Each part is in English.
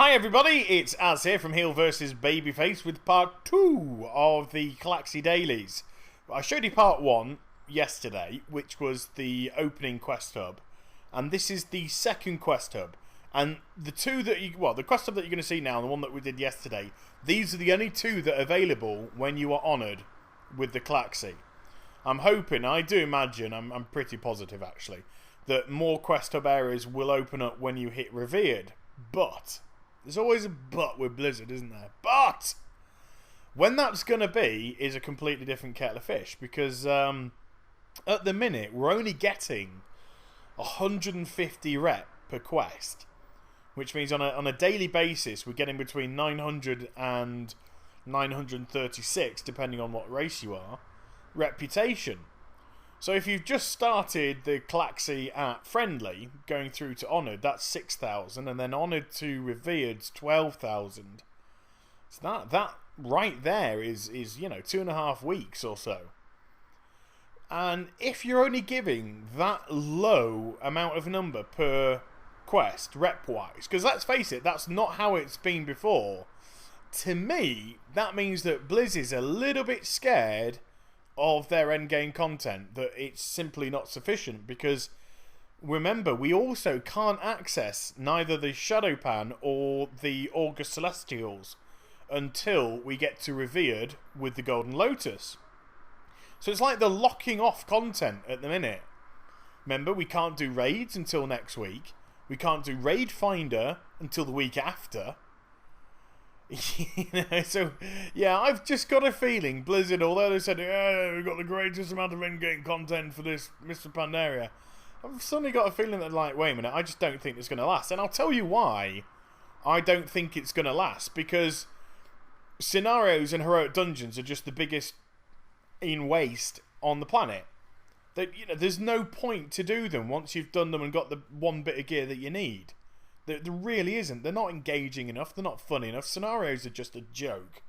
Hi everybody, it's Az here from Heel vs Babyface with part 2 of the Klaxxi dailies. I showed you part 1 yesterday, which was the opening quest hub, and this is the second quest hub. And the two that the quest hub that you're going to see now and the one that we did yesterday, these are the only two that are available when you are honoured with the Klaxxi. I'm hoping, I do imagine, I'm pretty positive actually, that more quest hub areas will open up when you hit Revered, but there's always a but with Blizzard, isn't there? But when that's going to be is a completely different kettle of fish, because at the minute we're only getting 150 rep per quest, which means on a daily basis we're getting between 900 and 936, depending on what race you are, reputation. So if you've just started the Klaxxi at Friendly, going through to Honoured, that's 6,000, and then Honoured to Revered's 12,000. So that right there is 2.5 weeks or so. And if you're only giving that low amount of number per quest, rep-wise, because let's face it, that's not how it's been before, to me, that means that Blizz is a little bit scared of their endgame content, that it's simply not sufficient, because remember, we also can't access neither the Shadowpan or the August Celestials until we get to Revered with the Golden Lotus. So it's like they're locking off content at the minute. Remember, we can't do raids until next week. We can't do Raid Finder until the week after. So yeah, I've just got a feeling Blizzard, although they said we've got the greatest amount of endgame content for this Mr. Pandaria, I've suddenly got a feeling that, like, wait a minute, I just don't think it's going to last. And I'll tell you why I don't think it's going to last, because scenarios and heroic dungeons are just the biggest in waste on the planet. That, there's no point to do them once you've done them and got the one bit of gear that you need. There really isn't. They're not engaging enough. They're not funny enough. Scenarios are just a joke.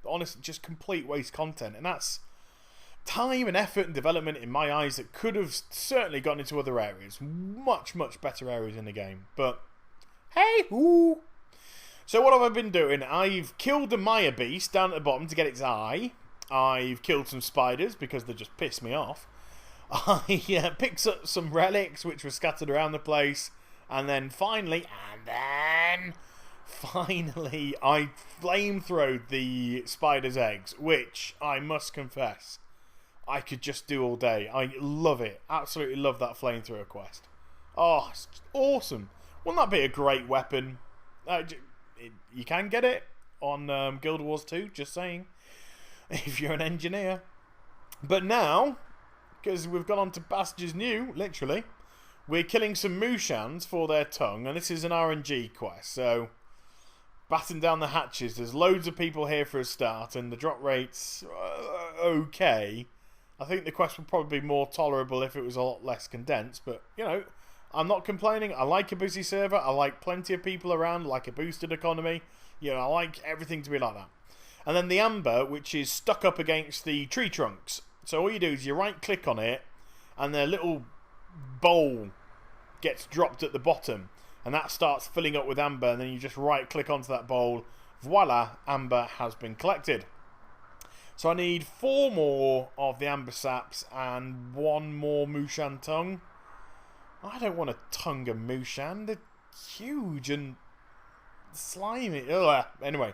Honestly, just complete waste content. And that's time and effort and development in my eyes that could have certainly gone into other areas. Much, much better areas in the game. But, hey, ooh. So what have I been doing? I've killed the Maya Beast down at the bottom to get its eye. I've killed some spiders because they just pissed me off. I picked up some relics which were scattered around the place. And then finally, I flamethrowed the spider's eggs, which I must confess, I could just do all day. I love it. Absolutely love that flamethrower quest. Oh, it's awesome. Wouldn't that be a great weapon? You can get it on Guild Wars 2, just saying, if you're an engineer. But now, because we've gone on to Passages New, literally, we're killing some Mushans for their tongue, and this is an RNG quest, so batten down the hatches. There's loads of people here for a start, and the drop rate's okay. I think the quest would probably be more tolerable if it was a lot less condensed, but, I'm not complaining. I like a busy server. I like plenty of people around, I like a boosted economy. I like everything to be like that. And then the Amber, which is stuck up against the tree trunks. So all you do is you right-click on it, and their little bowl gets dropped at the bottom, and that starts filling up with amber, and then you just right click onto that bowl. Voila, amber has been collected. So I need 4 more of the amber saps and 1 more Mushan tongue. I don't want to tongue a Mushan. They're huge and slimy. Ugh. Anyway,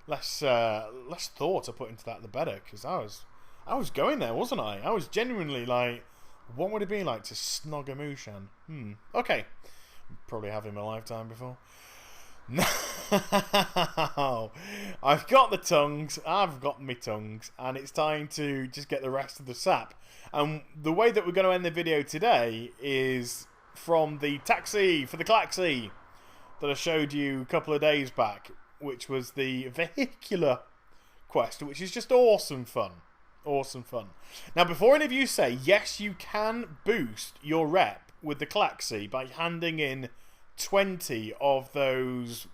less thought I put into that, the better, because I was going there, wasn't I? I was genuinely like, what would it be like to snog a Mushan? Okay. Probably have in my lifetime before. No. I've got the tongues. I've got my tongues. And it's time to just get the rest of the sap. And the way that we're going to end the video today is from the taxi for the Klaxxi that I showed you a couple of days back, which was the vehicular quest, which is just awesome fun. Awesome fun. Now, before any of you say, yes, you can boost your rep with the Klaxxi by handing in 20 of those,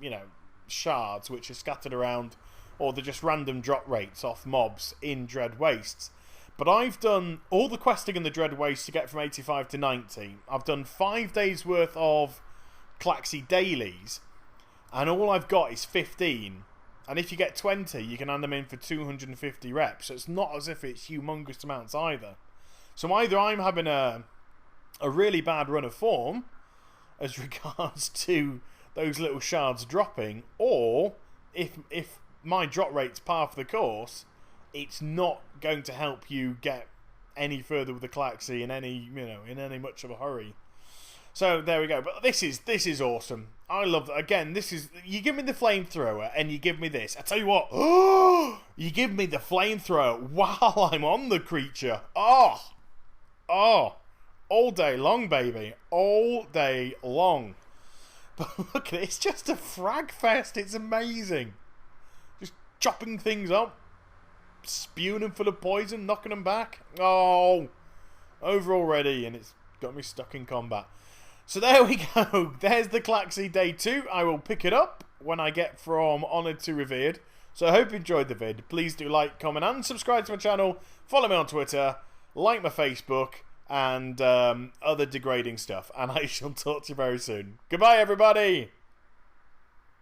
shards which are scattered around, or they're just random drop rates off mobs in Dread Wastes. But I've done all the questing in the Dread Wastes to get from 85 to 90. I've done 5 days worth of Klaxxi dailies, and all I've got is 15. And if you get 20, you can hand them in for 250 reps. So it's not as if it's humongous amounts either. So either I'm having a really bad run of form as regards to those little shards dropping, or if my drop rate's par for the course, it's not going to help you get any further with the Klaxxi in any much of a hurry. So there we go. But this is awesome. I love that. Again, you give me the flamethrower and you give me this. I tell you what, you give me the flamethrower while I'm on the creature. Oh, all day long, baby, all day long. But look at it, it's just a frag fest. It's amazing. Just chopping things up, spewing them full of poison, knocking them back. Oh, over already, and it's got me stuck in combat. So there we go. There's the Klaxxi Day 2. I will pick it up when I get from Honoured to Revered. So I hope you enjoyed the vid. Please do like, comment, and subscribe to my channel. Follow me on Twitter. Like my Facebook. And other degrading stuff. And I shall talk to you very soon. Goodbye, everybody.